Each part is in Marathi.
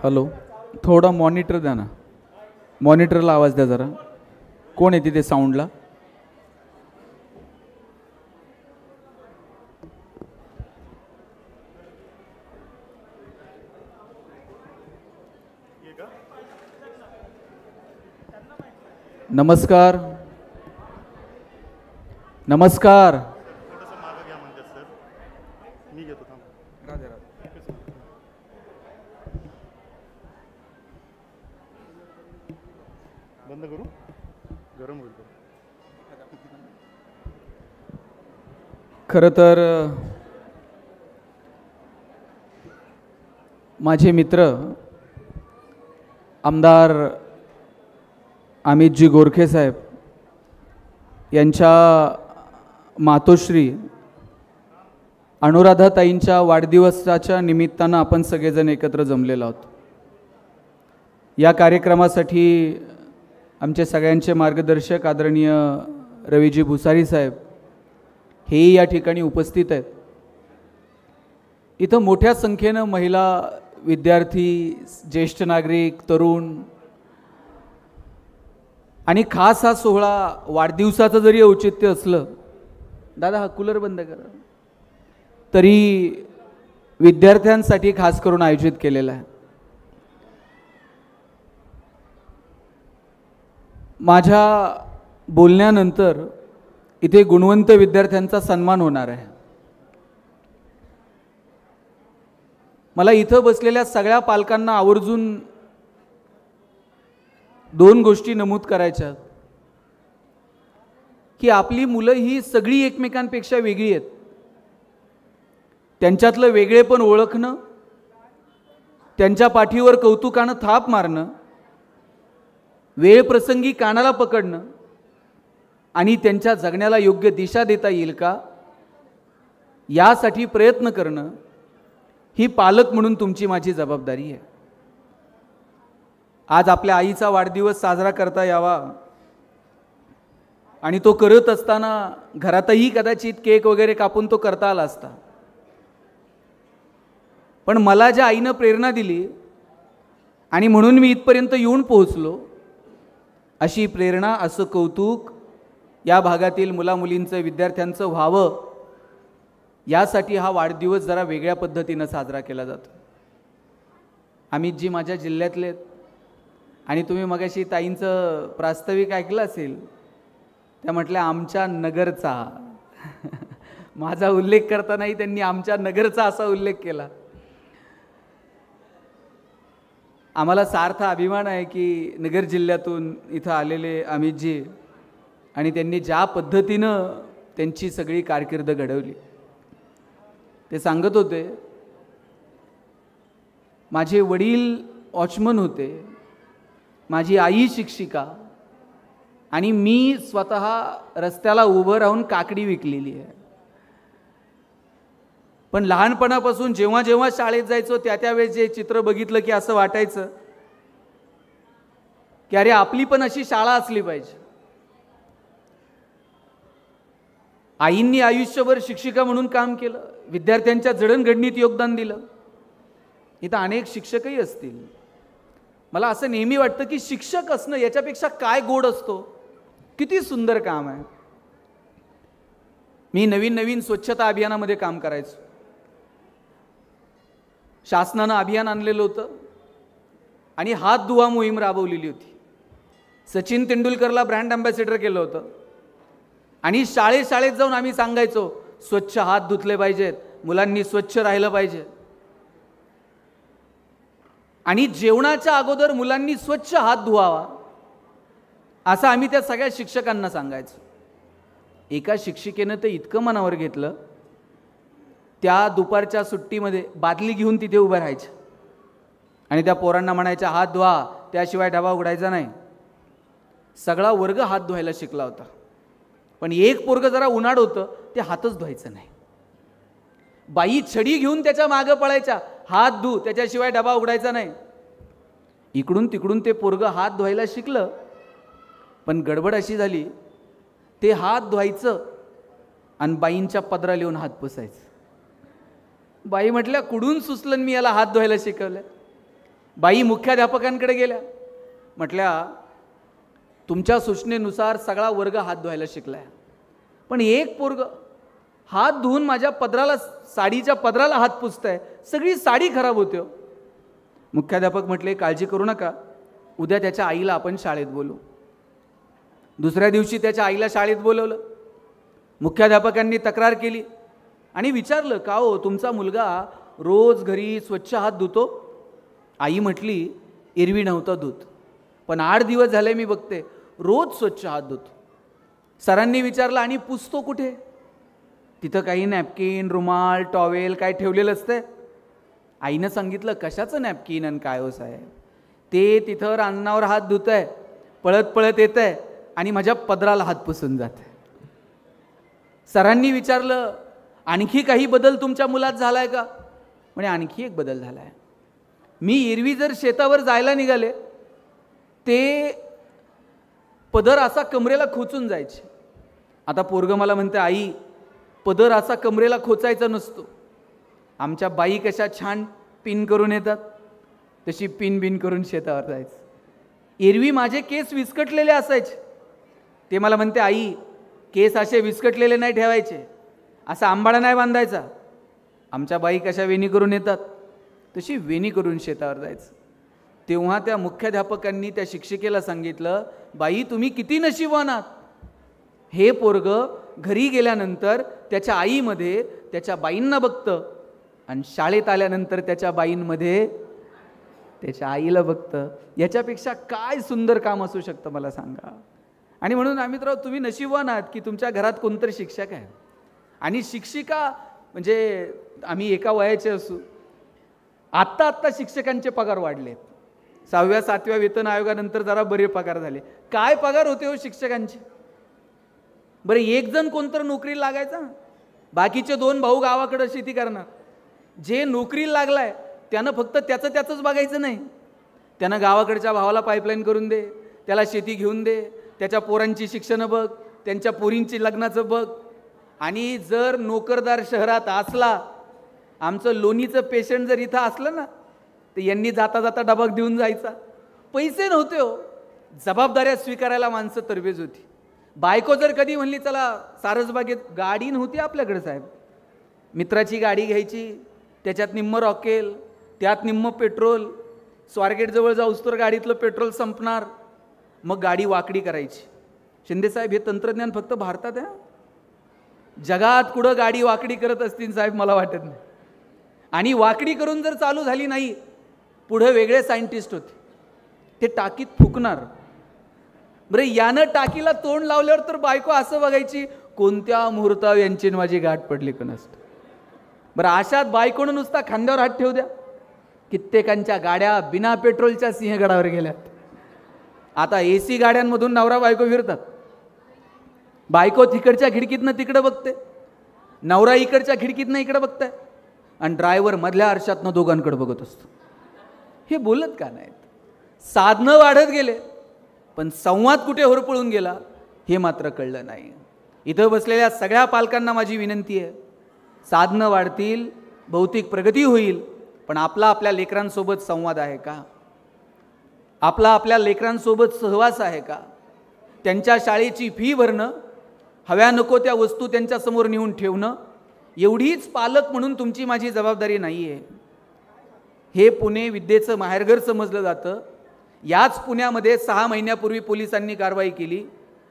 हॅलो, थोडा मॉनिटर द्या ना. मॉनिटरला आवाज द्या जरा. कोण आहे तिथे साऊंडला? नमस्कार. नमस्कार. बंद करू, गरम होईल. खरं तर माझे मित्र आमदार अमितजी गोरखे साहेब यांच्या मातोश्री अनुराधाताईंच्या वाढदिवसाच्या निमित्तानं आपण सगळेजण एकत्र जमलेलो आहोत. या कार्यक्रमासाठी आमचे सगळ्यांचे मार्गदर्शक आदरणीय रवीजी भुसारी साहेब हेही या ठिकाणी उपस्थित आहेत. इथं मोठ्या संख्येनं महिला, विद्यार्थी, ज्येष्ठ नागरिक, तरुण आणि खास हा सोहळा वाढदिवसाचं जरी औचित्य असलं, दादा हा कूलर बंद करा, तरी विद्यार्थ्यांसाठी खास करून आयोजित केलेला आहे. माझ्या बोलण्यानंतर इथे गुणवंत विद्यार्थ्यांचा सन्मान होणार आहे. मला इथं बसलेल्या सगळ्या पालकांना आवर्जून दोन गोष्टी नमूद करायच्या की आपली मुलं ही सगळी एकमेकांपेक्षा वेगळी आहेत. त्यांच्यातलं वेगळेपण ओळखणं, त्यांच्या पाठीवर कौतुकानं थाप मारणं, वेळ प्रसंगी कानाला पकडणं आणि त्यांच्या जगण्याला योग्य दिशा देता येईल का यासाठी प्रयत्न करणं ही पालक म्हणून तुमची माझी जबाबदारी आहे. आज आपल्या आईचा वाढदिवस साजरा करता यावा आणि तो करत असताना घरातही कदाचित केक वगैरे कापून तो करता आला असता, पण मला ज्या आईनं प्रेरणा दिली आणि म्हणून मी इथपर्यंत येऊन पोहोचलो, अशी प्रेरणा, असं कौतुक या भागातील मुलामुलींचं, विद्यार्थ्यांचं व्हावं यासाठी हा वाढदिवस जरा वेगळ्या पद्धतीनं साजरा केला जातो. अमितजी माझ्या जिल्ह्यातले आहेत आणि तुम्ही मगाशी ताईंचं प्रास्ताविक ऐकलं असेल, त्या म्हटल्या आमच्या नगरचा. माझा उल्लेख करतानाही त्यांनी आमच्या नगरचा असा उल्लेख केला. आम्हाला सार्थ अभिमान आहे की नगर जिल्ह्यातून इथं आलेले अमितजी आणि त्यांनी ज्या पद्धतीनं त्यांची सगळी कारकीर्द घडवली. ते सांगत होते, माझे वडील वॉचमन होते, माझी आई शिक्षिका आणि मी स्वतः रस्त्याला उभं राहून काकडी विकलेली आहे. पण लहानपणापासून जेव्हा जेव्हा शाळेत जायचो त्यावेळेस जे चित्र बघितलं की असं वाटायचं की अरे आपली पण अशी शाळा असली पाहिजे. आईंनी आयुष्यभर शिक्षिका म्हणून काम केलं, विद्यार्थ्यांच्या जडणघडणीत योगदान दिलं. इथं अनेक शिक्षकही असतील. मला असं नेहमी वाटतं की शिक्षक असणं याच्यापेक्षा काय गोड असतो. किती सुंदर काम आहे. मी नवीन नवीन स्वच्छता अभियानामध्ये काम करायचो. शासनानं अभियान आणलेलं होतं आणि हात धुवा मोहीम राबवलेली होती. सचिन तेंडुलकरला ब्रँड अँबॅसेडर केलं होतं आणि शाळेत जाऊन आम्ही सांगायचो स्वच्छ हात धुतले पाहिजेत, मुलांनी स्वच्छ राहिलं पाहिजे आणि जेवणाच्या अगोदर मुलांनी स्वच्छ हात धुवावा असं आम्ही त्या सगळ्या शिक्षकांना सांगायचो. एका शिक्षिकेनं ते इतकं मनावर घेतलं, त्या दुपारच्या सुट्टीमध्ये बादली घेऊन तिथे उभं राहायच्या आणि त्या पोरांना म्हणायच्या हात धुवा, त्याशिवाय डबा उघडायचा नाही. सगळा वर्ग हात धुवायला शिकला होता, पण एक पोरग जरा उन्हाळ होतं, ते हातच धुवायचं नाही. बाई छडी घेऊन त्याच्या मागं पळायच्या, हात धु, त्याच्याशिवाय डबा उघडायचा नाही. इकडून तिकडून ते पोरग हात धुवायला शिकलं, पण गडबड अशी झाली, ते हात धुवायचं आणि बाईंच्या पदरा लिहून हात पुसायचं. बाई म्हटल्या कुठून सुचलं मी याला हात धुवायला शिकवलं. बाई मुख्याध्यापकांकडे गेल्या, म्हटल्या तुमच्या सूचनेनुसार सगळा वर्ग हात धुवायला शिकलाय, पण एक पोरग हात धुवून माझ्या पदराला, साडीच्या पदराला हात पुसताय, सगळी साडी खराब होते. मुख्याध्यापक म्हटले काळजी करू नका, उद्या त्याच्या आईला आपण शाळेत बोलू. दुसऱ्या दिवशी त्याच्या आईला शाळेत बोलवलं. मुख्याध्यापकांनी तक्रार केली आणि विचारलं का हो तुमचा मुलगा रोज घरी स्वच्छ हात धुतो? आई म्हटली एरवी नव्हता धुत, पण 8 दिवस झाले मी बघते रोज स्वच्छ हात धुतो. सरांनी विचारलं आणि पुसतो कुठे? तिथं काही नॅपकिन, रुमाल, टॉवेल काय ठेवलेलं असतंय? आईनं सांगितलं कशाचं नॅपकिन आणि काय हो साहेब, ते तिथं रांजणावर हात धुत आहे, पळत पळत येत आहे आणि माझ्या पदराला हात पुसून जात आहे. सरांनी विचारलं आणखी काही बदल तुमच्या मुलात झालाय का? म्हणजे आणखी एक बदल झालाय. मी एरवी जर शेतावर जायला निघाले ते पदर असा कमरेला खोचून जायचे. आता पोरगं मला म्हणते आई पदर असा कमरेला खोचायचा नसतो. आमच्या बाई कशा छान पिन करून येतात तशी पिन बिन करून शेतावर जायचं. एरवी माझे केस विस्कटलेले असायचे, ते मला म्हणते आई केस असे विस्कटलेले नाही ठेवायचे, असा आंबाडा नाही बांधायचा. आमच्या बाई कशा वेणी करून येतात तशी वेणी करून शेतावर जायचं. तेव्हा त्या मुख्याध्यापकांनी त्या शिक्षिकेला सांगितलं बाई तुम्ही किती नशीबवान आहात. हे पोरग घरी गेल्यानंतर त्याच्या आईमध्ये त्याच्या बाईंना बघतं आणि शाळेत आल्यानंतर त्याच्या बाईंमध्ये त्याच्या आईला बघतं. याच्यापेक्षा काय सुंदर काम असू शकतं मला सांगा. आणि म्हणून अमितराव तुम्ही नशीबवान आहात की तुमच्या घरात कोणतरी शिक्षक आहे. आणि शिक्षिका म्हणजे आम्ही एका वयाचे असू, आत्ता शिक्षकांचे पगार वाढले. 6व्या 7व्या वेतन आयोगानंतर जरा बरे पगार झाले. काय पगार होते हो शिक्षकांचे? बरं एक जण कोणतर नोकरीला लागायचा, बाकीचे 2 भाऊ गावाकडे शेती करणार. जे नोकरीला लागलाय त्यानं फक्त त्याचंच बघायचं नाही, त्यानं गावाकडच्या भावाला पाईपलाईन करून दे, त्याला शेती घेऊन दे, त्याच्या पोरांची शिक्षणं बघ, त्यांच्या पोरींची लग्नाचं बघ. आणि जर नोकरदार शहरात असला, आमचं लोणीचं पेशंट जर इथं असलं ना तर यांनी जाता जाता डबा देऊन जायचा. पैसे नव्हते हो, जबाबदाऱ्या स्वीकारायला माणसं तरबेज होती. बायको जर कधी म्हणली चला सारसबागेत, गाडी नव्हती आपल्याकडे साहेब, मित्राची गाडी घ्यायची, त्याच्यात निम्म रॉकेल, त्यात निम्म पेट्रोल, स्वारगेटजवळ जाऊस तर गाडीतलं पेट्रोल संपणार, मग गाडी वाकडी करायची. शिंदेसाहेब हे तंत्रज्ञान फक्त भारतात आहे, जगात कुठं गाडी वाकडी करत असतील साहेब मला वाटत नाही. आणि वाकडी करून जर चालू झाली नाही, पुढे वेगळे सायंटिस्ट होते, ते टाकीत फुकणार. बरं यानं टाकीला तोंड लावल्यावर तर बायको असं बघायची कोणत्या मुहूर्तावर यांची माझी गाठ पडली का नसतं. बरं अशात बायकोनं नुसता खांद्यावर हात ठेवू द्या, कित्येकांच्या गाड्या बिना पेट्रोलच्या सिंहगडावर गेल्यात. आता AC गाड्यांमधून नवरा बायको फिरतात. बायको तिकडच्या खिडकीतनं तिकडं बघते, नवरा इकडच्या खिडकीतनं इकडं बघताय, आणि ड्रायव्हर मधल्या आरशातनं दोघांकडे बघत असतो. हे बोलत का नाहीत? साधनं वाढत गेले पण संवाद कुठे होरपळून गेला हे मात्र कळलं नाही. इथं बसलेल्या सगळ्या पालकांना माझी विनंती आहे, साधनं वाढतील, भौतिक प्रगती होईल, पण आपल्या लेकरांसोबत संवाद आहे का? आपल्या लेकरांसोबत सहवास आहे का? त्यांच्या शाळेची फी भरणं, हव्या नको त्या वस्तू त्यांच्यासमोर नेऊन ठेवणं, एवढीच पालक म्हणून तुमची माझी जबाबदारी नाही आहे. हे पुणे विद्येचं माहेरघर समजलं जातं. याच पुण्यामध्ये 6 महिन्यापूर्वी पोलिसांनी कारवाई केली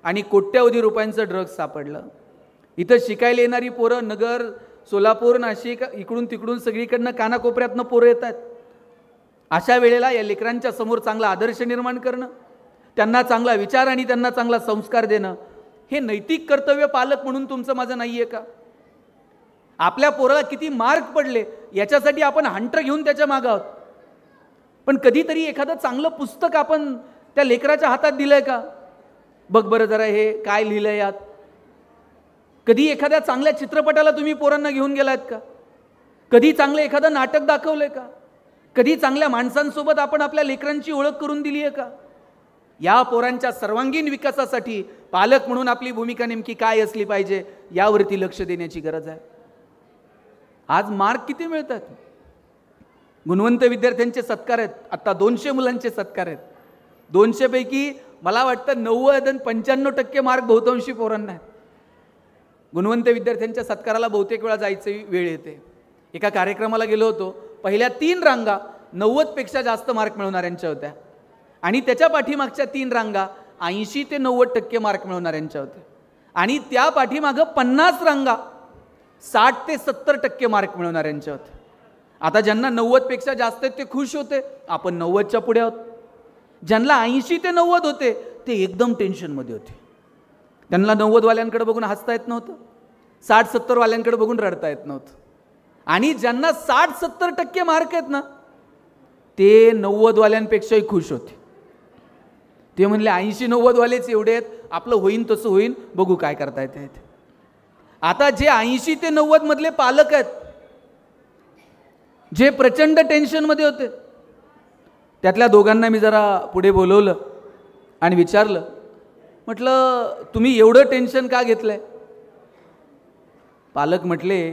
आणि कोट्यवधी रुपयांचं ड्रग्ज सापडलं. इथं शिकायला येणारी पोरं नगर, सोलापूर, नाशिक, इकडून तिकडून सगळीकडनं कानाकोपऱ्यातनं पोरं येतात. अशा वेळेला या लेकरांच्या समोर चांगला आदर्श निर्माण करणं, त्यांना चांगला विचार आणि त्यांना चांगला संस्कार देणं, हे नैतिक कर्तव्य पालक म्हणून तुमचं माझं नाही आहे का? आपल्या पोराला किती मार्क पडले याच्यासाठी आपण हंटर घेऊन त्याच्या मागं आहोत, पण कधीतरी एखादं चांगलं पुस्तक आपण त्या लेकराच्या हातात दिलंय का? बघ बरं जरा हे काय लिहिलंय यात. कधी एखाद्या चांगल्या चित्रपटाला तुम्ही पोरांना घेऊन गेलात का? कधी चांगलं एखादं नाटक दाखवलंय का? कधी चांगल्या माणसांसोबत आपण आपल्या लेकरांची ओळख करून दिली आहे का? या पोरांच्या सर्वांगीण विकासासाठी पालक म्हणून आपली भूमिका नेमकी काय असली पाहिजे यावरती लक्ष देण्याची गरज आहे. आज मार्क किती मिळतात? गुणवंत विद्यार्थ्यांचे सत्कार आहेत. आता 200 मुलांचे सत्कार आहेत. 200 पैकी मला वाटतं 90 आणि 95% मार्क बहुतांशी पोरांना आहेत. गुणवंत विद्यार्थ्यांच्या सत्काराला बहुतेक वेळा जायची वेळ येते. एका कार्यक्रमाला गेलो होतो. पहिल्या 3 रांगा 90पेक्षा जास्त मार्क मिळवणाऱ्यांच्या होत्या आणि त्याच्या पाठीमागच्या 3 रांगा 80 ते 90% मार्क मिळवणाऱ्यांच्या होत्या आणि त्या पाठीमागं 50 रांगा 60 ते 70% मार्क मिळवणाऱ्यांच्या होत्या. आता ज्यांना 90पेक्षा जास्त आहेत ते खुश होते, आपण 90च्या पुढे आहोत. ज्यांना 80 ते 90 होते ते एकदम टेन्शनमध्ये होते. त्यांना 90वाल्यांकडे बघून हसता येत नव्हतं, 60-70 वाल्यांकडे बघून रडता येत नव्हतं. आणि ज्यांना 60-70% मार्क आहेत ना ते 90वाल्यांपेक्षाही खुश होते. ते म्हणले 80-90 वालेच एवढे आहेत, आपलं होईन तसं होईन, बघू काय करता येते. आता जे 80 ते 90 मधले पालक आहेत, जे प्रचंड टेन्शनमध्ये होते, त्यातल्या दोघांना मी जरा पुढे बोलवलं आणि विचारलं, म्हटलं तुम्ही एवढं टेन्शन का घेतलंय? पालक म्हटले,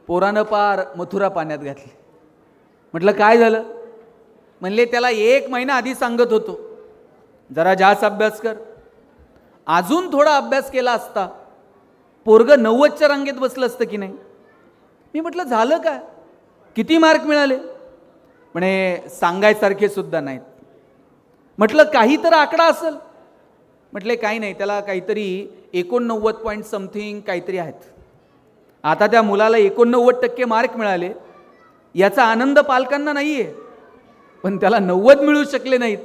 पोरानं पार मथुरा पाण्यात घातली. म्हटलं काय झालं? म्हणले त्याला 1 महिना आधी सांगत होतो जरा जास्त अभ्यास कर, अजून थोडा अभ्यास केला असता पोरगं 90च्या रांगेत बसलं असतं की नाही. मी म्हटलं झालं काय, किती मार्क मिळाले? म्हणे सांगायसारखे सुद्धा नाहीत. म्हटलं काही तर आकडा असेल? म्हटले काही नाही, त्याला काहीतरी 89 पॉईंट समथिंग काहीतरी आहेत. आता त्या मुलाला 89% मार्क मिळाले, याचा आनंद पालकांना नाही आहे, पण त्याला 90 मिळू शकले नाहीत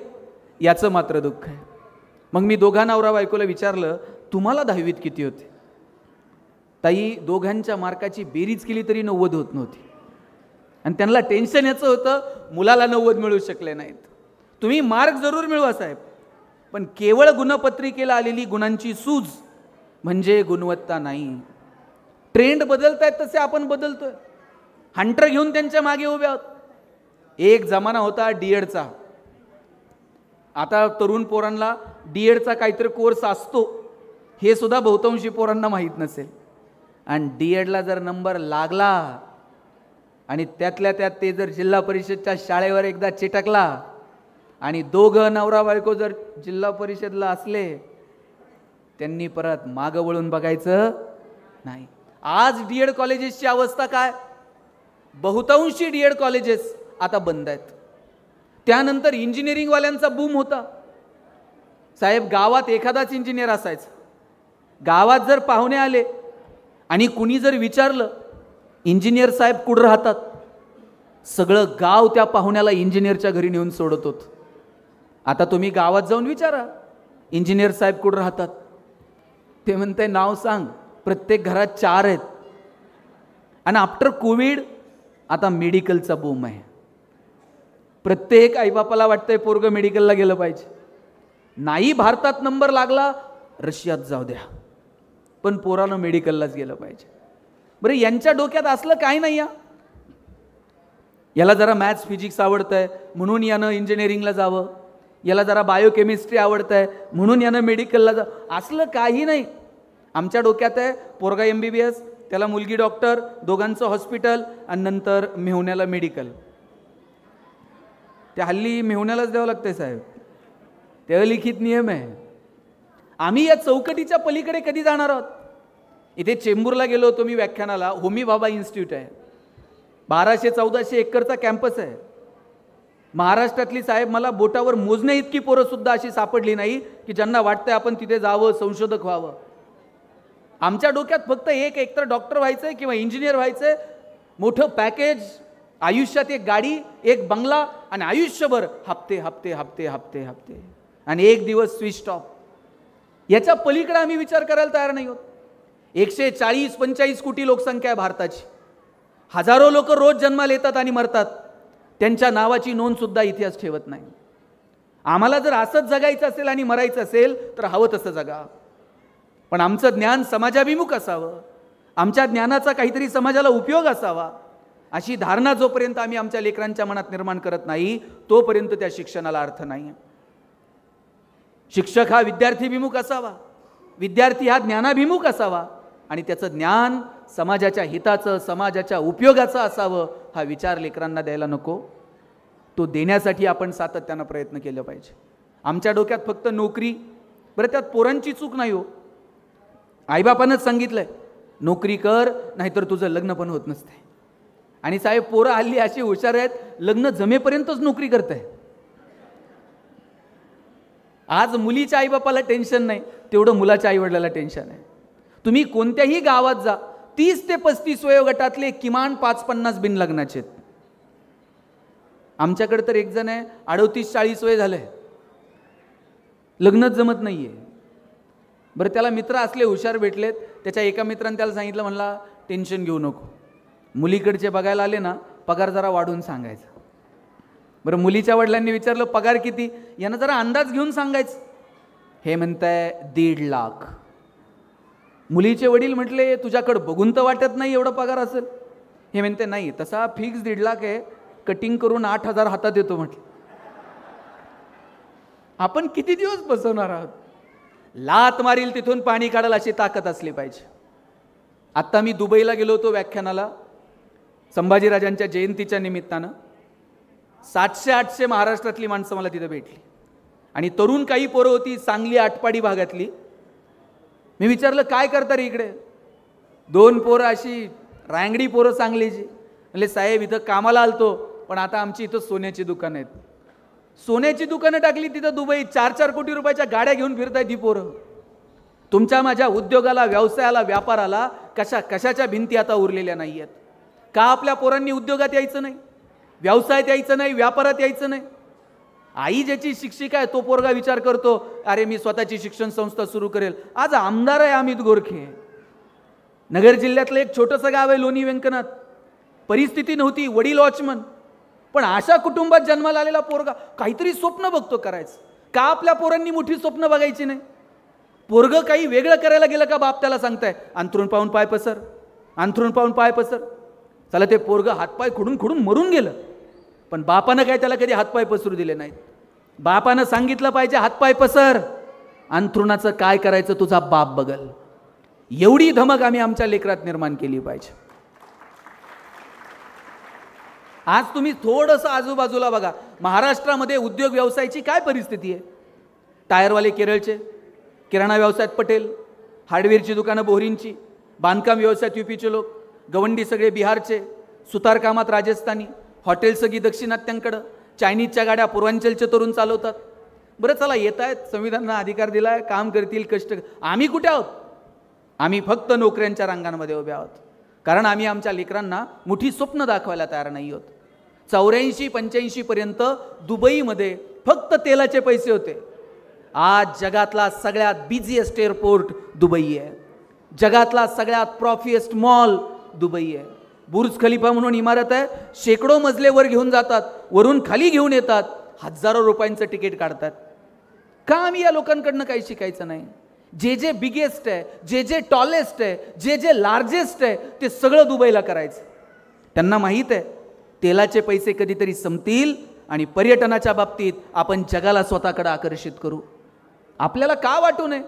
याचं मात्र दुःख आहे. मग मी दोघा नवरा बायकोला विचारलं, तुम्हाला 10वीत किती होते? ताई दोघांच्या मार्काची बेरीज केली तरी 90 होत नव्हती आणि त्यांना टेन्शन याचं होतं, मुलाला 90 मिळू शकले नाहीत. तुम्ही मार्क जरूर मिळवा साहेब, पण केवळ गुणपत्रिकेला आलेली गुणांची सूज म्हणजे गुणवत्ता नाही. ट्रेंड बदलतायत तसे आपण बदलतोय, हंटर घेऊन त्यांच्या मागे उभे आहोत. एक जमाना होता डीएडचा. आता तरुण पोरांना डीएडचा काहीतरी कोर्स असतो हे सुद्धा बहुतांशी पोरांना माहीत नसेल. आणि डीएडला जर नंबर लागला आणि त्यातल्या त्यात ते जर जिल्हा परिषदच्या शाळेवर एकदा चिटकला आणि दोघं नवरा बायको जर जिल्हा परिषदला असले, त्यांनी परत मागं वळून बघायचं नाही. आज डीएड कॉलेजेसची अवस्था काय? बहुतांशी डीएड कॉलेजेस आता बंद आहेत. त्यानंतर इंजिनिअरिंगवाल्यांचा बूम होता साहेब. गावात एखादाच इंजिनियर असायचा. गावात जर पाहुणे आले आणि कुणी जर विचारलं इंजिनियर साहेब कुठं राहतात, सगळं गाव त्या पाहुण्याला इंजिनियरच्या घरी नेऊन सोडत होत. आता तुम्ही गावात जाऊन विचारा इंजिनियर साहेब कुठं राहतात, ते म्हणते नाव सांग, प्रत्येक घरात 4 आहेत. आणि आफ्टर कोविड आता मेडिकलचा बूम आहे. प्रत्येक आईबापाला वाटतंय पोरगं मेडिकलला गेलं पाहिजे. नाही भारतात नंबर लागला रशियात जाऊ द्या, पण पोरानं मेडिकललाच गेलं पाहिजे. बरं यांच्या डोक्यात असलं काय नाही. याला जरा मॅथ्स फिजिक्स आवडतंय म्हणून यानं इंजिनिअरिंगला जावं, याला जरा बायोकेमिस्ट्री आवडतंय म्हणून यानं मेडिकलला जावं, असलं काही नाही. आमच्या डोक्यात आहे पोरगा MBBS, त्याला मुलगी डॉक्टर, दोघांचं हॉस्पिटल आणि नंतर मेहुण्याला मेडिकल. त्या हल्ली मेहुण्यालाच द्यावं लागतंय साहेब, ते लिखित नियम आहे. आम्ही या चौकटीच्या पलीकडे कधी जाणार आहोत? इथे चेंबूरला गेलो होतो मी व्याख्यानाला. होमी भाभा इन्स्टिट्यूट आहे, 1200-1400 एकरचा कॅम्पस आहे. महाराष्ट्रातली साहेब मला बोटावर मोजण्या इतकी पोरं सुद्धा अशी सापडली नाही की ज्यांना वाटतंय आपण तिथे जावं, संशोधक व्हावं. आमच्या डोक्यात फक्त एकतर डॉक्टर व्हायचंय किंवा इंजिनियर व्हायचंय, मोठं पॅकेज, आयुष्यात एक गाडी, एक बंगला आणि आयुष्यभर हप्ते हप्ते हप्ते हप्ते हप्ते आणि एक दिवस स्विच टॉप. याच्या पलीकडे आम्ही विचार करायला तयार नाही होत. 140-45 कोटी लोकसंख्या आहे भारताची. हजारो लोक रोज जन्माला येतात आणि मरतात, त्यांच्या नावाची नोंद सुद्धा इतिहास ठेवत नाही. आम्हाला जर असंच जगायचं असेल आणि मरायचं असेल तर हवं तसं जगा, पण आमचं ज्ञान समाजाभिमुख असावं, आमच्या ज्ञानाचा काहीतरी समाजाला उपयोग असावा, अशी धारणा जोपर्यंत आम्ही आमच्या लेकरांच्या मनात निर्माण करत नाही तोपर्यंत त्या शिक्षणाला अर्थ नाही. शिक्षक हा विद्यार्थीभिमुख असावा, विद्यार्थी हा ज्ञानाभिमुख असावा आणि त्याचं ज्ञान समाजाच्या हिताचं, समाजाच्या उपयोगाचं असावं, हा विचार लेकरांना द्यायला नको. तो देण्यासाठी आपण सातत्यानं प्रयत्न केले पाहिजे. आमच्या डोक्यात फक्त नोकरी, बरं त्यात पोरांची चूक नाही हो. आईबापानंच सांगितलंय नोकरी कर, नाहीतर तुझं लग्न पण होत नसते. आणि साहेब पोरं हल्ली अशी हुशार आहेत, लग्न जमेपर्यंतच नोकरी करताय. आज मुलीच्या आईबापाला टेन्शन नाही तेवढं मुलाच्या आईवडिलाला टेन्शन आहे. तुम्ही कोणत्याही गावात जा, 30 ते 35 वयोगटातले किमान 5-50 बिनलग्नाचे आहेत. आमच्याकडे तर एक जण आहे 38-40 वय झालंय, लग्नच जमत नाहीये. बरं त्याला मित्र असले हुशार भेटलेत. त्याच्या एका मित्राने त्याला सांगितलं, म्हणला टेन्शन घेऊ नको, मुलीकडचे बघायला आले ना पगार जरा वाढवून सांगायचा. बरं मुलीच्या वडिलांनी विचारलं पगार किती, यानं जरा अंदाज घेऊन सांगायचं. हे म्हणताय 1.5 लाख. मुलीचे वडील म्हटले तुझ्याकडं बघून तर वाटत नाही एवढा पगार असेल. हे म्हणते नाही तसा फिक्स 1.5 लाख आहे, कटिंग करून 8,000 हातात येतो म्हटलं. आपण किती दिवस बसवणार आहोत. लात मारील तिथून पाणी काढाल अशी ताकद असली पाहिजे. आत्ता मी दुबईला गेलो होतो व्याख्यानाला, संभाजीराजांच्या जयंतीच्या निमित्तानं. 700-800 महाराष्ट्रातली माणसं मला तिथं भेटली आणि तरुण काही पोरं होती सांगली आटपाडी भागातली. मी विचारलं काय करता रे इकडे. 2 पोरं अशी रांगडी पोरं सांगलीची. म्हणजे साहेब इथं कामाला आलतो, पण आता आमची इथं सोन्याची दुकानं आहेत. सोन्याची दुकानं टाकली तिथं दुबईत, 4-4 कोटी रुपयाच्या गाड्या घेऊन फिरतायत ही पोरं. तुमच्या माझ्या उद्योगाला, व्यवसायाला, व्यापाराला कशाच्या भिंती आता उरलेल्या नाही आहेत. का आपल्या पोरांनी उद्योगात यायचं नाही, व्यवसायात यायचं नाही, व्यापारात यायचं नाही. आई ज्याची शिक्षिका आहे तो पोरगा विचार करतो अरे मी स्वतःची शिक्षण संस्था सुरू करेल. आज आमदार आहे अमित गोरखे. नगर जिल्ह्यातलं एक छोटंसं गाव आहे लोणी व्यंकनाथ. परिस्थिती नव्हती, वडील वॉचमन, पण अशा कुटुंबात जन्माला आलेला पोरगा काहीतरी स्वप्न बघतो करायचं. का आपल्या पोरांनी मोठी स्वप्न बघायची नाही. पोरगं काही वेगळं करायला गेलं का बाप त्याला सांगताय अंथरूण पाहून पाय पसर, अंथरूण पाहून पाय पसर. चला ते पोरगं हातपाय खुडून खुडून मरून गेलं, पण बापानं काय त्याला कधी हातपाय पसरू दिले नाहीत. बापानं सांगितलं पाहिजे हातपाय पसर, अंथरुणाचं काय करायचं तुझा बाप बघल. एवढी धमक आम्ही आमच्या लेकरात निर्माण केली पाहिजे. आज तुम्ही थोडंसं आजूबाजूला बघा, महाराष्ट्रामध्ये उद्योग व्यवसायाची काय परिस्थिती आहे. टायरवाले केरळचे, किराणा व्यवसायात पटेल, हार्डवेअरची दुकानं बोहरींची, बांधकाम व्यवसायात यूपीचे लोक, गवंडी सगळे बिहारचे, सुतार कामात राजस्थानी, हॉटेल सगळी दक्षिणात्यांकडं, चायनीजच्या गाड्या पूर्वांचलचे तरुण चालवतात. बरं चला येत आहेत, संविधानानं अधिकार दिलाय, काम करतील, कष्ट. आम्ही कुठे आहोत. आम्ही फक्त नोकऱ्यांच्या रांगांमध्ये उभे आहोत, कारण आम्ही आमच्या लेकरांना मोठी स्वप्न दाखवायला तयार नाही आहोत. 84-85 पर्यंत दुबईमध्ये फक्त तेलाचे पैसे होते. आज जगातला सगळ्यात बिझीएस्ट एअरपोर्ट दुबई आहे, जगातला सगळ्यात प्रॉफिएस्ट मॉल दुबई आहे. बुर्ज खलिफा म्हणून इमारत आहे, शेकडो मजले वर घेऊन जातात, वरून खाली घेऊन येतात, हजारो रुपयांचं तिकीट काढतात. का आम्ही या लोकांकडनं काही शिकायचं नाही. जे बिगेस्ट आहे, जे टॉलेस्ट आहे, जे लार्जेस्ट आहे ते सगळं दुबईला करायचं. त्यांना माहीत आहे तेलाचे पैसे कधीतरी संपतील आणि पर्यटनाच्या बाबतीत आपण जगाला स्वतःकडे आकर्षित करू. आपल्याला का वाटू नये.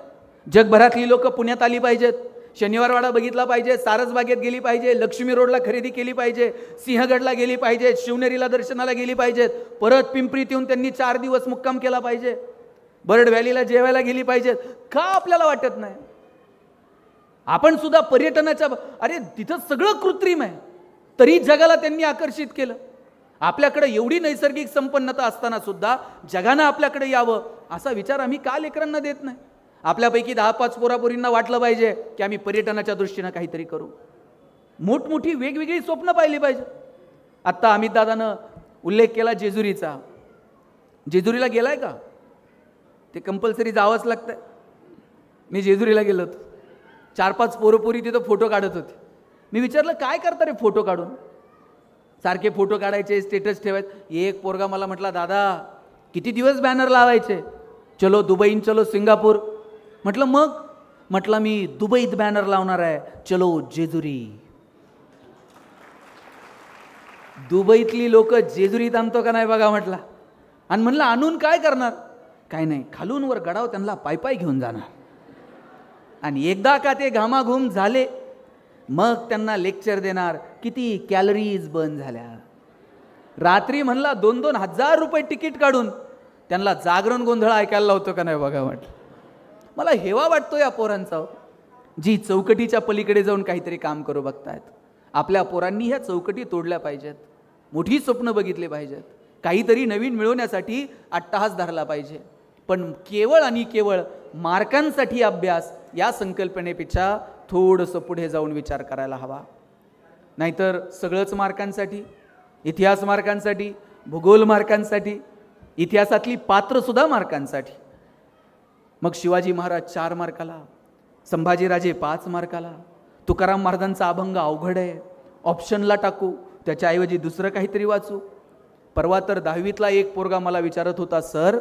जगभरातली लोक पुण्यात आली पाहिजेत, शनिवारवाडा बघितला पाहिजे, सारसबागेत गेली पाहिजे, लक्ष्मी रोडला खरेदी केली पाहिजे, सिंहगडला गेली पाहिजे, शिवनेरीला दर्शनाला गेली पाहिजेत, परत पिंपरीत येऊन त्यांनी 4 दिवस मुक्काम केला पाहिजे, बर्ड व्हॅलीला जेवायला गेली पाहिजेत. का आपल्याला वाटत नाही. आपण सुद्धा पर्यटनाच्या अरे तिथं सगळं कृत्रिम आहे, तरी जगाला त्यांनी आकर्षित केलं. आपल्याकडे एवढी नैसर्गिक संपन्नता असताना सुद्धा जगानं आपल्याकडे यावं असा विचार आम्ही का लेकरांना देत नाही. आपल्यापैकी 10-5 पोरापोरींना वाटलं पाहिजे की आम्ही पर्यटनाच्या दृष्टीनं काहीतरी करू. मोठमोठी वेगवेगळी स्वप्न पाहिली पाहिजे. आत्ता अमित दादानं उल्लेख केला जेजुरीचा. जेजुरीला गेलाय का. ते कंपल्सरी जावंच लागतंय. मी जेजुरीला गेलो होतो, 4-5 पोरपोरी तिथं फोटो काढत होते. मी विचारलं काय करता रे फोटो काढून. सारखे फोटो काढायचे, स्टेटस ठेवायचे. एक पोरगा मला म्हटला दादा किती दिवस बॅनर लावायचे, चलो दुबईन चलो सिंगापूर. म्हटलं मी दुबईत बॅनर लावणार आहे, चलो जेजुरी. दुबईतली लोक जेजुरीत आणतो का नाही बघा म्हटला. आणि म्हणलं आणून काय करणार. काय नाही, खालून वर गडाव त्यांना पायपाय घेऊन जाणार. आणि एकदा का ते घामाघूम झाले मग त्यांना लेक्चर देणार किती कॅलरीज बर्न झाल्या, रात्री म्हणला 2-2 हजार रुपये तिकीट काढून त्यांना जागरण गोंधळ ऐकायला लावतो का नाही बघा म्हटलं. मला हेवा वाटतो या पोरांचा, जी चौकटीच्या पलीकडे जाऊन काहीतरी काम करू बघतायत. आपल्या पोरांनी ह्या चौकटी तोडल्या पाहिजेत, मोठी स्वप्न बघितले पाहिजेत, काहीतरी नवीन मिळवण्यासाठी अट्टहास धरला पाहिजे. पण केवळ आणि केवळ मार्कांसाठी अभ्यास या संकल्पनेपेक्षा थोडंसं पुढे जाऊन विचार करायला हवा. नाहीतर सगळंच मार्कांसाठी, इतिहास मार्कांसाठी, भूगोल मार्कांसाठी, इतिहासातली पात्रसुद्धा मार्कांसाठी. मग शिवाजी महाराज 4 मार्काला, संभाजीराजे 5 मार्काला, तुकाराम महाराजांचा अभंग अवघड आहे, ऑप्शनला टाकू, त्याच्याऐवजी दुसरं काहीतरी वाचू. परवा तर 10वीतला एक पोरगा मला विचारत होता, सर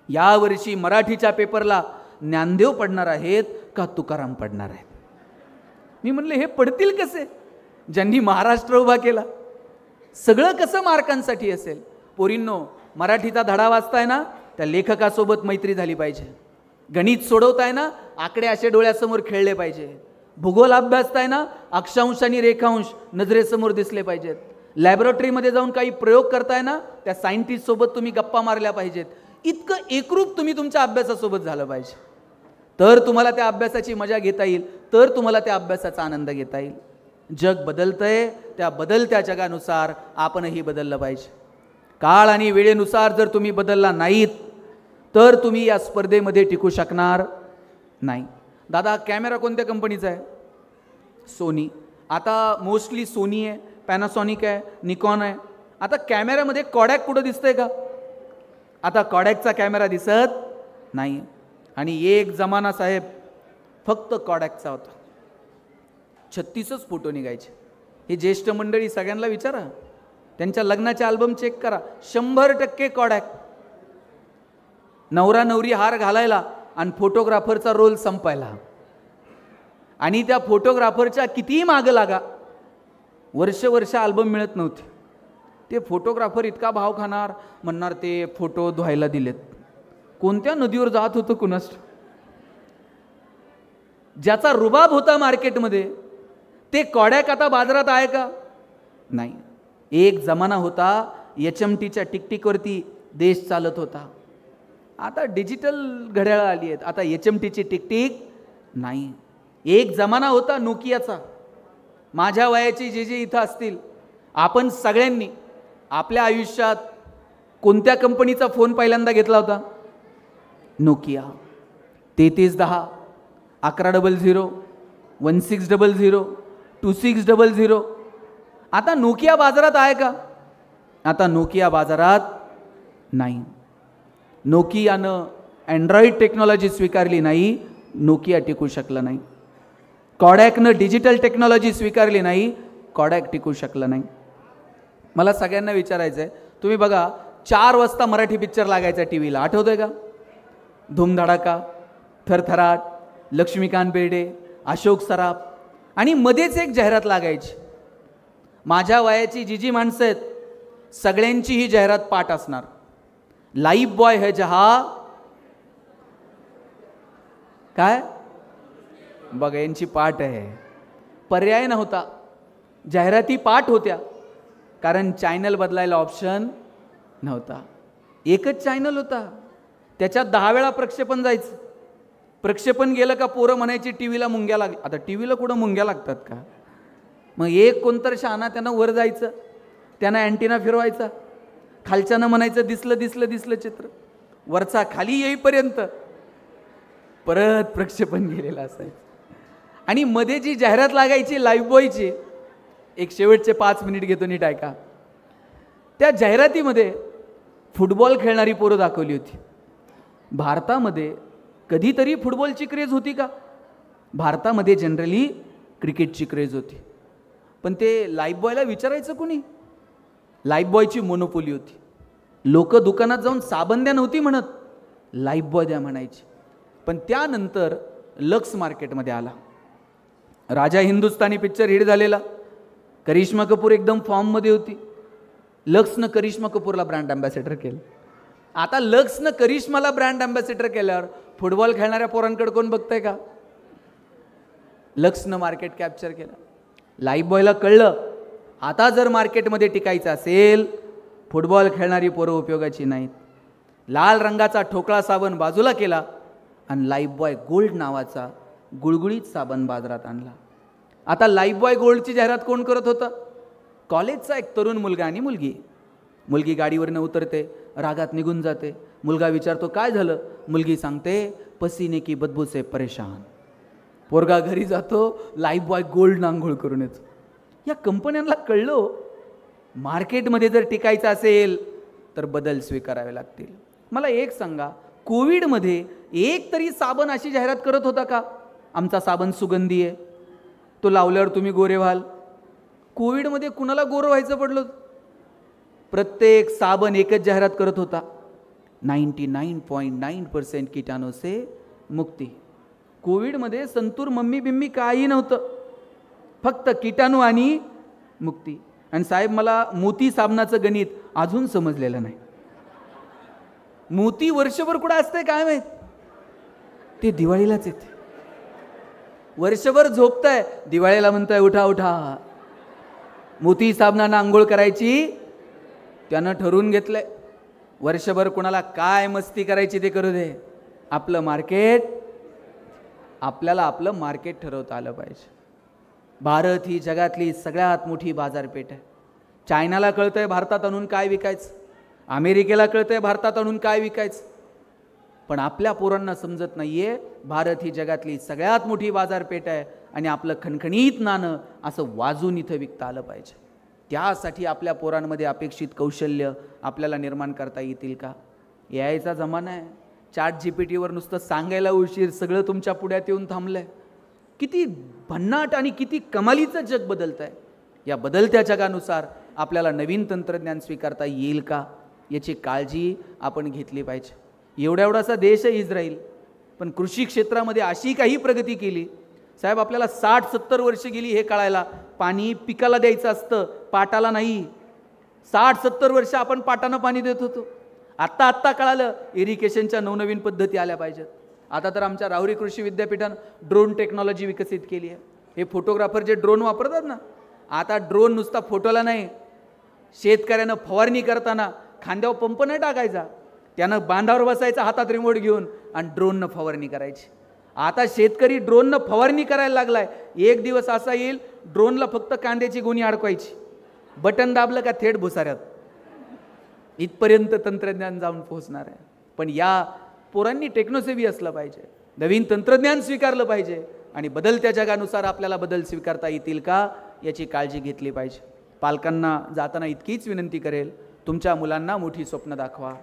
यावर्षी मराठीच्या पेपरला ज्ञानदेव पडणार आहेत का तुकाराम पडणार आहेत? मी म्हणले हे पडतील कसे ज्यांनी महाराष्ट्र उभा केला? सगळं कसं मार्कांसाठी असेल? पोरींनो, मराठीचा धडा वाचताय ना, त्या लेखकासोबत मैत्री झाली पाहिजे. गणित सोडवताय ना, आकडे असे डोळ्यासमोर खेळले पाहिजे. भूगोल अभ्यासताय ना, अक्षांश आणि रेखांश नजरेसमोर दिसले पाहिजेत. लॅबोरेटरीमध्ये जाऊन काही प्रयोग करताय ना, त्या सायंटिस्ट सोबत तुम्ही गप्पा मारल्या पाहिजेत. इतकं एकरूप तुम्ही तुमच्या अभ्यासासोबत झालं पाहिजे, तर तुम्हाला त्या अभ्यासाची मजा घेता येईल, तर तुम्हाला त्या अभ्यासाचा आनंद घेता येईल. जग बदलतंय, त्या बदलत्या जगानुसार आपणही बदललं पाहिजे. काळ आणि वेळेनुसार जर तुम्ही बदलला नाहीत तर तुम्ही या स्पर्धेमध्ये टिकू शकणार नाही. दादा कॅमेरा कोणत्या कंपनीचा आहे? सोनी. आता मोस्टली सोनी आहे, पॅनासॉनिक आहे, निकॉन आहे. आता कॅमेऱ्यामध्ये कॉडॅक कुठं दिसतंय का? आता कॉडॅकचा कॅमेरा दिसत नाही. आणि एक जमाना साहेब फक्त कॉडॅकचा होता, 36च फोटो निघायचे. हे ज्येष्ठ मंडळी सगळ्यांना विचारा, त्यांच्या लग्नाचे अल्बम चेक करा, 100% कॉडॅक. नवरा नवरी हार घालायला आणि फोटोग्राफरचा रोल संपायला, आणि त्या फोटोग्राफरच्या कितीही मागं लागा, वर्ष अल्बम मिळत नव्हते. ते फोटोग्राफर इतका भाव खाणार, म्हणणार ते फोटो धुवायला दिलेत. कोणत्या नदीवर जात होतं कुणास? ज्याचा रुबाब होता मार्केटमध्ये ते कॉडॅक आता बाजारात आहे का? नाही. एक जमाना होता HMTच्या टिकटिकवरती देश चालत होता. आता डिजिटल घड्याळं आली आहेत, आता HMTची टिकटिक नाही. एक जमाना होता नोकियाचा. माझ्या वयाची जे इथं असतील, आपण सगळ्यांनी आपल्या आयुष्यात कोणत्या कंपनीचा फोन पहिल्यांदा घेतला होता? नोकिया. 3310, 1100, 1600, 2600. आता नोकिया बाजारात आहे का? आता नोकिया बाजारात नाही. नोकियानं अँड्रॉइड टेक्नॉलॉजी स्वीकारली नाही, नोकिया टिकू शकलं नाही. कॉडॅकनं डिजिटल टेक्नॉलॉजी स्वीकारली नाही, कॉडॅक टिकू शकलं नाही. मला सगळ्यांना विचारायचं आहे, तुम्ही बघा 4 वाजता मराठी पिक्चर लागायचा टी व्हीला, आठवतंय का? धूमधडाका, थरथराट, लक्ष्मीकांत बेर्डे, अशोक सराफ, आणि मध्येच एक जाहिरात लागायची. माझ्या वयाची जी माणसं आहेत सगळ्यांची ही जाहिरात पाठ असणार. लाईफ बॉय है जहा, काय बघा यांची पाठ आहे. पर्याय नव्हता, जाहिराती पाठ होत्या, कारण चॅनल बदलायला ऑप्शन नव्हता. एकच चॅनल होता, त्याच्यात 10 वेळा प्रक्षेपण जायचं. प्रक्षेपण गेलं का पोरं म्हणायची टी व्हीला मुंग्या लागल्या. आता टी व्हीला कुठं मुंग्या लागतात का? मग एक कोणतर शहाणा त्यानं वर जायचं, त्यानं अँटिना फिरवायचा, खालच्यानं म्हणायचं दिसलं चित्र, वरचा खाली येईपर्यंत परत प्रक्षेपण गेलेलं असायचं. आणि मध्ये जी जाहिरात लागायची लाईफ बॉयची, एक शेवटचे 5 मिनिट घेतो नीट ऐका. त्या जाहिरातीमध्ये फुटबॉल खेळणारी पोरं दाखवली होती. भारतामध्ये कधीतरी फुटबॉलची क्रेज होती का? भारतामध्ये जनरली क्रिकेटची क्रेज होती. पण ते लाईफ बॉयला विचारायचं कुणी? लाईफ बॉयची मोनोपोली होती. लोक दुकानात जाऊन साबण द्या नव्हती म्हणत, लाईफ बॉय द्या म्हणायची. पण त्यानंतर लक्स मार्केटमध्ये आला. राजा हिंदुस्तानी पिक्चर हिट झालेला, करिश्मा कपूर एकदम फॉर्ममध्ये होती. लक्सनं करिश्मा कपूरला ब्रँड अँबॅसेडर केलं. आता लक्सनं करिश्माला ब्रँड अँबॅसेडर केल्यावर फुटबॉल खेळणाऱ्या पोरांकडे कोण बघतंय का? लक्सनं मार्केट कॅप्चर केलं. लाईफ बॉयला कळलं आता जर मार्केटमध्ये टिकायचं असेल, फुटबॉल खेळणारी पोरं उपयोगाची नाहीत. लाल रंगाचा ठोकळा साबण बाजूला केला आणि लाईफबॉय गोल्ड नावाचा गुळगुळीत साबण बाजारात आणला. आता लाईफबॉय गोल्डची जाहिरात कोण करत होतं? कॉलेजचा एक तरुण मुलगा आणि मुलगी. मुलगी गाडीवरनं उतरते, रागात निघून जाते. मुलगा विचारतो काय झालं? मुलगी सांगते पसीने की बदबू से परेशान. पोरगा घरी जातो, लाईफबॉय गोल्ड आंघोळ करून येतो. या कंपन्यांना कळलं मार्केटमध्ये जर टिकायचं असेल तर बदल स्वीकारावे लागतील. मला एक सांगा, कोविडमध्ये एक तरी साबण अशी जाहिरात करत होता का? आमचा साबण सुगंधी आहे, तो लावल्यावर तुम्ही गोरे व्हाल. कोविडमध्ये कुणाला गोरं व्हायचं पडलं? प्रत्येक साबण एकच जाहिरात करत होता, 99.9% कीटाणू से मुक्ती. कोविडमध्ये संतूर मम्मी बिम्मी काही नव्हतं, फक्त कीटाणू आणि मुक्ती. आणि साहेब, मला मोती साबणाचं गणित अजून समजलेलं नाही. मोती वर्षभर कुठं असते काय माहित? ते दिवाळीलाच येते. वर्षभर झोपताय, दिवाळीला म्हणताय उठा उठा. मोती साबणानं आंघोळ करायची त्यानं ठरवून घेतलंय. वर्षभर कुणाला काय मस्ती करायची ते करू दे, आपलं मार्केट, आपल्याला आपलं मार्केट ठरवता आलं पाहिजे. भारत ही जगातली सगळ्यात मोठी बाजारपेठ आहे. चायनाला कळतंय भारतात आणून काय विकायचं, अमेरिकेला कळतंय भारतात आणून काय विकायचं, पण आपल्या पोरांना समजत नाहीये भारत ही जगातली सगळ्यात मोठी बाजारपेठ आहे आणि आपलं खणखणीत नाणं असं वाजून इथं विकता आलं पाहिजे. त्यासाठी आपल्या पोरांमध्ये अपेक्षित कौशल्य आपल्याला निर्माण करता येतील का? यायचा जमाना आहे. ChatGPTवर नुसतं सांगायला उशीर, सगळं तुमच्या पुढ्यात येऊन थांबलंय. किती भन्नाट आणि किती कमालीचं जग बदलत आहे. या बदलत्या जगानुसार आपल्याला नवीन तंत्रज्ञान स्वीकारता येईल का याची काळजी आपण घेतली पाहिजे. एवढासा देश आहे इस्रायल, पण कृषी क्षेत्रामध्ये अशी काही प्रगती केली साहेब, आपल्याला 60-70 वर्ष गेली हे कळायला. पाणी पिकाला द्यायचं असतं, पाटाला नाही. 60-70 वर्ष आपण पाटानं पाणी देत होतो. आत्ता कळालं इरिगेशनच्या नवनवीन पद्धती आल्या पाहिजेत. आता तर आमच्या राहुरी कृषी विद्यापीठानं ड्रोन टेक्नॉलॉजी विकसित केली आहे. हे फोटोग्राफर जे ड्रोन वापरतात ना, आता ड्रोन नुसता फोटोला नाही, शेतकऱ्यानं फवारणी करताना खांद्यावर पंप नाही टाकायचा, त्यानं बांधावर बसायचा हातात रिमोट घेऊन आणि ड्रोननं फवारणी करायची. आता शेतकरी ड्रोननं फवारणी करायला लागलाय. एक दिवस असा येईल ड्रोनला फक्त कांद्याची गुणी अडकवायची, बटन दाबलं का थेट भुसाऱ्यात. इथपर्यंत तंत्रज्ञान जाऊन पोहोचणार आहे. पण या पोरांनी टेक्नोसेव्ही असलं पाहिजे, नवीन तंत्रज्ञान स्वीकारलं पाहिजे आणि बदलत्या जगानुसार आपल्याला बदल स्वीकारता येतील का याची काळजी घेतली पाहिजे. पालकांना जाताना इतकीच विनंती करेल, तुमच्या मुलांना मोठी स्वप्न दाखवा.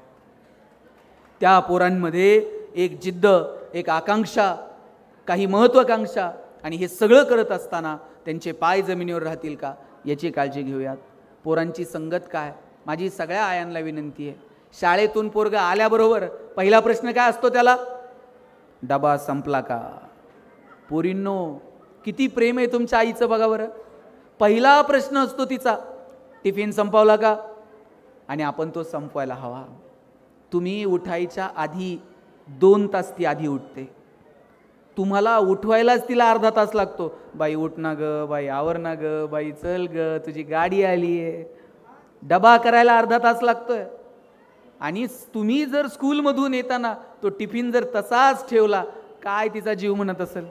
त्या पोरांमध्ये एक जिद्द, एक आकांक्षा, काही महत्त्वाकांक्षा, आणि हे सगळं करत असताना त्यांचे पाय जमिनीवर राहतील का याची काळजी घेऊयात. पोरांची संगत काय, माझी सगळ्या आयांना विनंती आहे. शाळेतून पोरगा आल्याबरोबर पहिला प्रश्न काय असतो त्याला? डबा संपला का? पोरींनो, किती प्रेम आहे तुमच्या आईचं बघा बरं. पहिला प्रश्न असतो तिचा, टिफिन संपवला का? आणि आपण तो संपवायला हवा. तुम्ही उठायच्या आधी 2 तास ती आधी उठते. तुम्हाला उठवायलाच तिला अर्धा तास लागतो. बाई उठ ना ग, बाई आवर ना ग, बाई चल ग, तुझी गाडी आली आहे. डबा करायला अर्धा तास लागतोय. आणि तुम्ही जर स्कूलमधून येताना तो टिफिन जर तसाच ठेवला, काय तिचा जीव म्हणत असेल?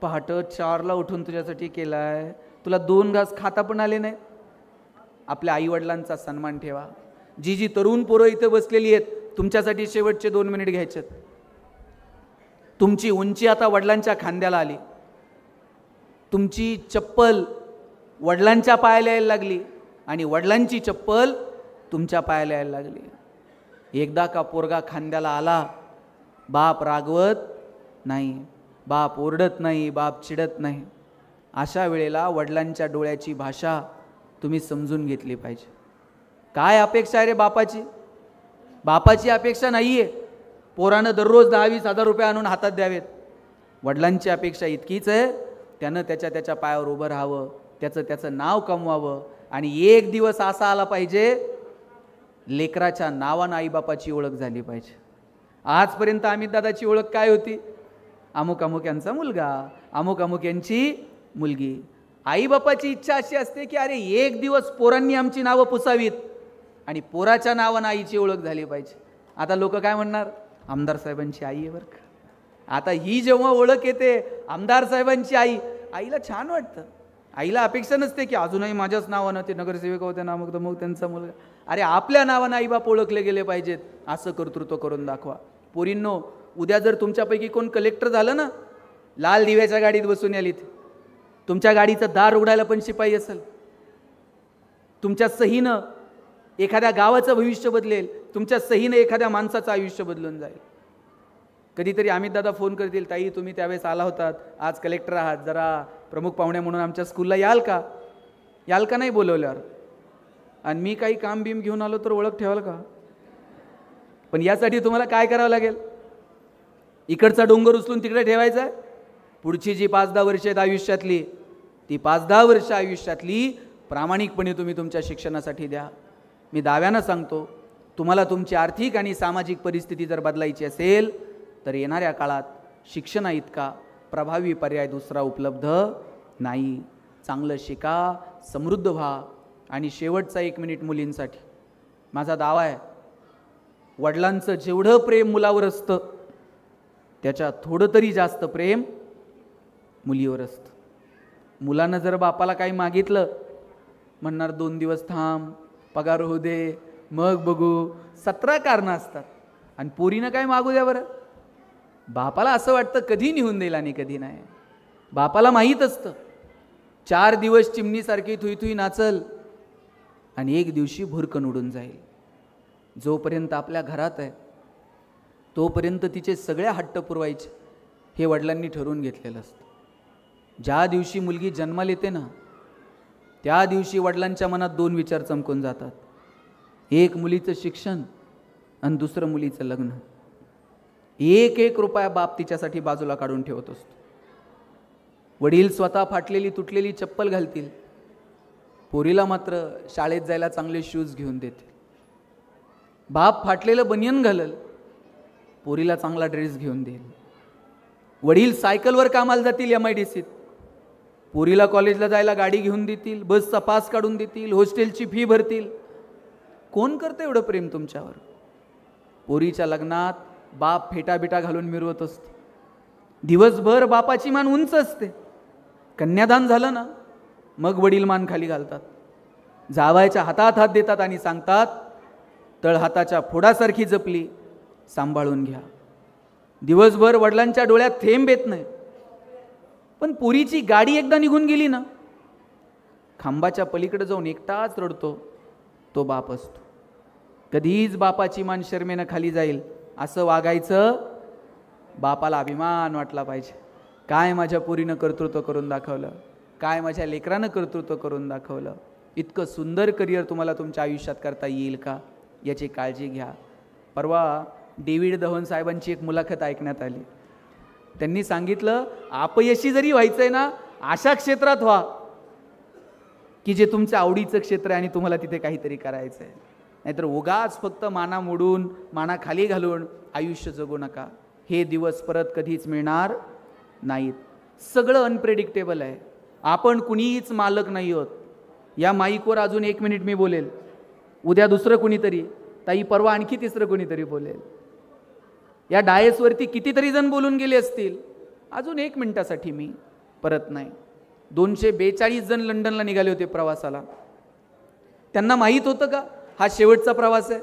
पहाटे 4ला उठून तुझ्यासाठी केलाय, तुला 2 घास खाता पण आले नाही. आपल्या आईवडिलांचा सन्मान ठेवा. जी तरुण पोरं इथं बसलेली आहेत, तुमच्यासाठी शेवटचे 2 मिनिट घ्यायचे. तुमची उंची आता वडिलांच्या खांद्याला आली, तुमची चप्पल वडिलांच्या पायाला यायला लागली आणि वडिलांची चप्पल तुमच्या पायाला यायला लागली. एकदा का पोरगा खांद्याला आला, बाप रागवत नाही, बाप ओरडत नाही, बाप चिडत नाही. अशा वेळेला वडिलांच्या डोळ्याची भाषा तुम्ही समजून घेतली पाहिजे. काय अपेक्षा आहे रे बापाची? बापाची अपेक्षा नाही आहे पोरानं दररोज 10-20 हजार रुपये आणून हातात द्यावेत. वडिलांची अपेक्षा इतकीच आहे, त्यानं त्याच्या पायावर उभं राहावं, त्याचं नाव कमवावं. आणि एक दिवस असा आला पाहिजे लेकराच्या नावानं आईबापाची ओळख झाली पाहिजे. आजपर्यंत अमित दादाची ओळख काय होती? अमुक अमुक यांचा मुलगा, अमुक अमुक यांची मुलगी. आईबापाची इच्छा अशी असते की अरे एक दिवस पोरांनी आमची नावं पुसावीत आणि पोराच्या नावानं आईची ओळख झाली पाहिजे. आता लोक काय म्हणणार, आमदार साहेबांची आई आहे बरं का. आता ही जेव्हा ओळख येते आमदार साहेबांची आई, आईला छान वाटतं. आईला अपेक्षा नसते की अजूनही माझ्याच नावानं ते नगरसेवक होते ना, मग त्यांचा मुलगा. अरे आपल्या नावानं आईबाप ओळखले गेले पाहिजेत, असं कर्तृत्व करून दाखवा. पोरींनो, उद्या जर तुमच्यापैकी कोण कलेक्टर झालं ना, लाल दिव्याच्या गाडीत बसून यालीत, तुमच्या गाडीचं दार उघडायला पण शिपाई असेल, तुमच्या सहीनं एखाद्या गावाचं भविष्य बदलेल, तुमच्या सहीनं एखाद्या माणसाचं आयुष्य बदलून जाईल. कधीतरी अमित दादा फोन करतील, ताई तुम्ही त्यावेळेस आला होतात, आज कलेक्टर आहात, जरा प्रमुख पाहुणे म्हणून आमच्या स्कूलला याल का नाही बोलवल्यावर. आणि मी काही काम बीम घेऊन आलो तर ओळख ठेवाल का. पण यासाठी तुम्हाला काय करावं लागेल, इकडचा डोंगर उचलून तिकडे ठेवायचा आहे. पुढची जी 5-10 वर्ष आहेत आयुष्यातली, ती 5-10 वर्ष आयुष्यातली प्रामाणिकपणे तुम्ही तुमच्या शिक्षणासाठी द्या. मी दाव्यानं सांगतो, तुम्हाला तुमची आर्थिक आणि सामाजिक परिस्थिती जर बदलायची असेल तर येणाऱ्या काळात शिक्षणा इतका प्रभावी पर्याय दुसरा उपलब्ध नाही. चांगलं शिका, समृद्ध व्हा. आणि शेवटचा 1 मिनिट मुलींसाठी माझा दावा आहे, वडिलांचं जेवढं प्रेम मुलावर असतं त्याच्या थोडं तरी जास्त प्रेम मुलीवर असतं. मुलानं जर बापाला काही मागितलं, म्हणणार 2 दिवस थांब, पगार होऊ दे, मग बघू, 17 कारणं असतात. आणि पोरीनं काय मागू द्या बरं, बापाला असं वाटतं कधी निघून देईल आणि कधी नाही. बापाला माहीत असतं 4 दिवस चिमणीसारखी थुई नाचल आणि 1 दिवशी भुरकन उडून जाईल. जोपर्यंत आपल्या घरात आहे तोपर्यंत तिचे सगळे हट्ट पुरवायचे हे वडिलांनी ठरवून घेतलेलं असतं. ज्या दिवशी मुलगी जन्माला येते ना, त्या दिवशी वडिलांच्या मनात 2 विचार चमकून जातात. एक मुलीचं शिक्षण आणि दुसरं मुलीचं लग्न. 1-1 रुपया बाप तिच्यासाठी बाजूला काढून ठेवत असतो. वडील स्वतः फाटलेली तुटलेली चप्पल घालतील, पोरीला मात्र शाळेत जायला चांगले शूज घेऊन देतील. बाप फाटलेलं बनियन घालल, पोरीला चांगला ड्रेस घेऊन देईल. वडील सायकलवर कामाला जातील MIDCत, पोरीला कॉलेजला जायला गाडी घेऊन देतील, बसचा पास काढून देतील, हॉस्टेलची फी भरतील. कोण करतं एवढं प्रेम तुमच्यावर. पोरीच्या लग्नात बाप फेटाबिटा घालून मिरवत असतो. दिवसभर बापाची मान उंच असते. कन्यादान झालं ना, मग वडील मान खाली घालतात, जावायच्या हातात हात देतात आणि सांगतात, तळहाताच्या फोडासारखी जपली, सांभाळून घ्या. दिवसभर वडिलांच्या डोळ्यात थेंब येत नाही. पण पोरीची गाडी एकदा निघून गेली ना, खांबाच्या पलीकडे जाऊन एकटाच रडतो तो बाप असतो. कधीच बापाची मान शर्मेनं खाली जाईल असं वागायचं. बापाला अभिमान वाटला पाहिजे, काय माझ्या पोरीनं कर्तृत्व करून दाखवलं, काय माझ्या लेकरानं कर्तृत्व करून दाखवलं. इतकं सुंदर करिअर तुम्हाला तुमच्या आयुष्यात करता येईल का, याची काळजी घ्या. परवा डेव्हिड धवन साहेबांची एक मुलाखत ऐकण्यात आली. त्यांनी सांगितलं, अपयशी जरी व्हायचंय ना, अशा क्षेत्रात व्हा की जे तुमच्या आवडीचं क्षेत्र आहे आणि तुम्हाला तिथे काहीतरी करायचं आहे. नाहीतर उगाच फक्त माना मोडून माना खाली घालून आयुष्य जगू नका. हे दिवस परत कधीच मिळणार नाहीत. सगळं अनप्रेडिक्टेबल आहे. आपण कुणीच मालक नाही आहोत. या माईकवर अजून 1 मिनिट मी बोलेल, उद्या दुसरं कुणीतरी, ताई परवा आणखी तिसरं कुणीतरी बोलेल. या डायसवरती कितीतरी जण बोलून गेले असतील. अजून 1 मिनिटासाठी मी परत नाही. 242 जण लंडनला निघाले होते प्रवासाला. त्यांना माहीत होतं का हा शेवटचा प्रवास आहे.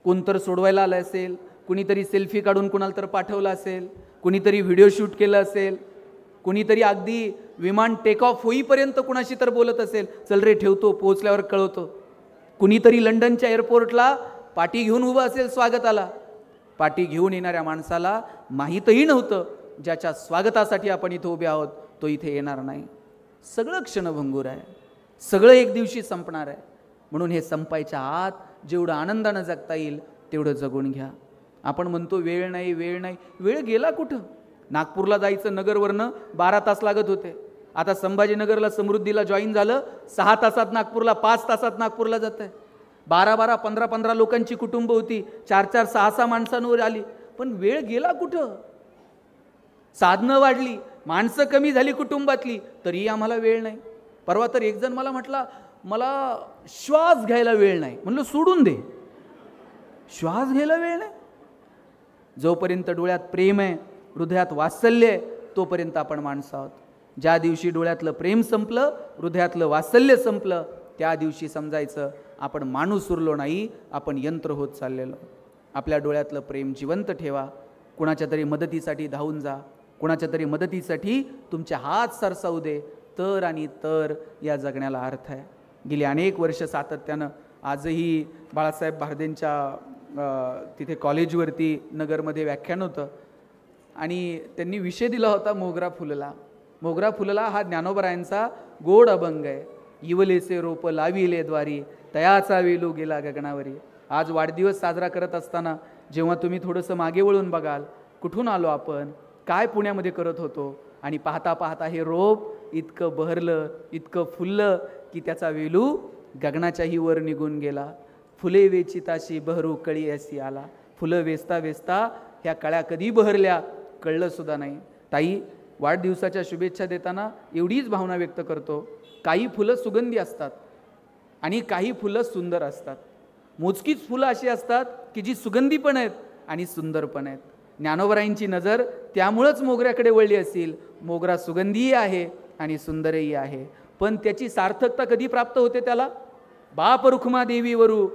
कोणतर सोडवायला आलं असेल, कुणीतरी सेल्फी काढून कुणाला तर पाठवलं असेल, कुणीतरी व्हिडिओ शूट केलं असेल, कुणीतरी अगदी विमान टेक ऑफ होईपर्यंत कुणाशी तर बोलत असेल, चल रे ठेवतो पोहोचल्यावर कळवतो. कुणीतरी लंडनच्या एअरपोर्टला पाटी घेऊन उभं असेल स्वागताला. पाटी घेऊन येणाऱ्या माणसाला माहीतही नव्हतं ज्याच्या स्वागतासाठी आपण इथं उभे आहोत तो इथे येणार नाही. सगळं क्षणभंगूर आहे, सगळं एक दिवशी संपणार आहे. म्हणून हे संपायच्या आत जेवढं आनंदानं जगता येईल तेवढं जगून घ्या. आपण म्हणतो वेळ नाही वेळ नाही, वेळ गेला कुठं. नागपूरला जायचं नगरवरनं 12 तास लागत होते. आता संभाजीनगरला समृद्धीला जॉईन झालं, 6 तासात नागपूरला, 5 तासात नागपूरला जात आहे. 12-12, 15-15 लोकांची कुटुंब होती, 4-4, 6-6 माणसांवर आली. पण वेळ गेला कुठं. साधनं वाढली, माणसं कमी झाली कुटुंबातली तरी आम्हाला वेळ नाही. परवा तर एक जण मला म्हटला, मला श्वास घ्यायला वेळ नाही. म्हणलं सोडून दे, श्वास घ्यायला वेळ नाही. जोपर्यंत डोळ्यात प्रेम आहे, हृदयात वात्सल्य आहे, तोपर्यंत आपण माणसं आहोत. ज्या दिवशी डोळ्यातलं प्रेम संपलं, हृदयातलं वात्सल्य संपलं, त्या दिवशी समजायचं आपण माणूस उरलो नाही, आपण यंत्र होत चाललेलो. आपल्या डोळ्यातलं प्रेम जिवंत ठेवा. कुणाच्या तरी मदतीसाठी धावून जा, कुणाच्या तरी मदतीसाठी तुमचे हात सरसावू दे, तर आणि तर या जगण्याला अर्थ आहे. गेली अनेक वर्ष सातत्यानं, आजही बाळासाहेब भारदेंच्या तिथे कॉलेजवरती नगरमध्ये व्याख्यान होतं आणि त्यांनी विषय दिला होता मोगरा फुलला. मोगरा फुलला हा ज्ञानोबरायांचा गोड अभंग आहे. इवलेचे रोप लाविले द्वारी, तयाचा वेलू गेला गगनावरी. आज वाढदिवस साजरा करत असताना जेव्हा तुम्ही थोडंसं मागे वळून बघाल, कुठून आलो आपण, काय पुण्यामध्ये करत होतो, आणि पाहता पाहता हे रोप इतकं बहरलं, इतकं फुललं की त्याचा वेलू गगनाच्याही वर निघून गेला. फुले वेचिताशी बहरू कळी अशी आला. फुलं वेचता वेचता ह्या कळ्या कधी बहरल्या कळलं सुद्धा नाही. ताई, वाढदिवसाच्या शुभेच्छा देताना एवढीच भावना व्यक्त करतो, काही फुलं सुगंधी असतात आणि काही फुलं सुंदर असतात. मोजकीच फुलं अशी असतात की जी सुगंधी पण आहेत आणि सुंदर पण आहेत. ज्ञानोबरायांची नजर त्यामुळंच मोगऱ्याकडे वळली असेल. मोगरा सुगंधीही आहे आणि सुंदरही आहे, पण त्याची सार्थकता कधी प्राप्त होते त्याला? बाप रुक्मा देवीवरू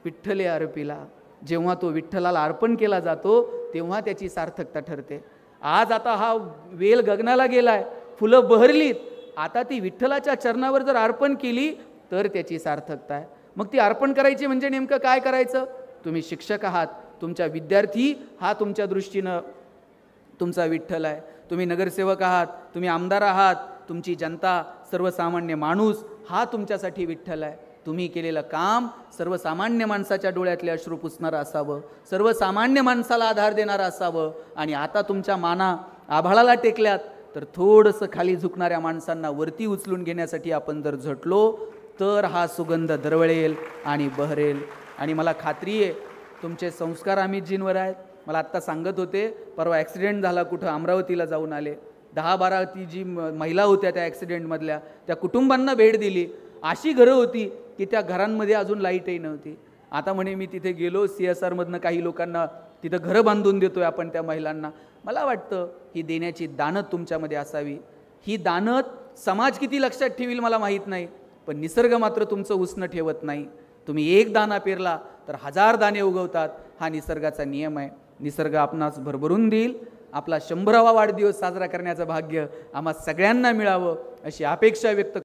विठ्ठले अर्पिला. जेव्हा तो विठ्ठलाला अर्पण केला जातो तेव्हा त्याची सार्थकता ठरते. आज आता हा वेल गगनाला गेलाय, फुलं बहरलीत, आता ती विठ्ठलाच्या चरणावर जर अर्पण केली तर त्याची सार्थकता आहे. मग ती अर्पण करायची म्हणजे नेमकं काय करायचं? तुम्ही शिक्षक आहात, तुमच्या विद्यार्थी हा तुमच्या दृष्टीनं तुमचा विठ्ठल आहे. तुम्ही नगरसेवक आहात, तुम्ही आमदार आहात, तुमची जनता, सर्वसामान्य माणूस हा तुमच्यासाठी विठ्ठल आहे. तुम्ही केलेलं काम सर्वसामान्य माणसाच्या डोळ्यातले अश्रू पुसणारं असावं, सर्वसामान्य माणसाला आधार देणारं असावं. आणि आता तुमच्या माना आभाळाला टेकल्यात तर थोडंसं खाली झुकणाऱ्या माणसांना वरती उचलून घेण्यासाठी आपण जर झटलो तर हा सुगंध दरवळेल आणि बहरेल. आणि मला खात्री आहे तुमचे संस्कार अमितजींवर आहेत. मला आत्ता सांगत होते, परवा ॲक्सिडेंट झाला, कुठं अमरावतीला जाऊन आले. 10-12 ती जी महिला होत्या त्या ॲक्सिडेंटमधल्या, त्या कुटुंबांना भेट दिली. अशी घरं होती की त्या घरांमध्ये अजून लाईटही नव्हती. आता म्हणे मी तिथे गेलो, CSRमधनं काही लोकांना तिथं घरं बांधून देतोय आपण त्या महिलांना. मला वाटतं ही देण्याची दानत तुमच्यामध्ये असावी. ही दानत समाज किती लक्षात ठेवील मला माहीत नाही, पण निसर्ग मात्र तुमचं उसनं ठेवत नाही. तुम्ही एक दाना पेरला तर 1000 दाणे उगवतात, हा निसर्गाचा नियम आहे. निसर्ग आपणास भरभरून देईल. आपला 100वा वाढदिवस साजरा करण्याचं भाग्य आम्हा सगळ्यांना मिळावं अशी अपेक्षा व्यक्त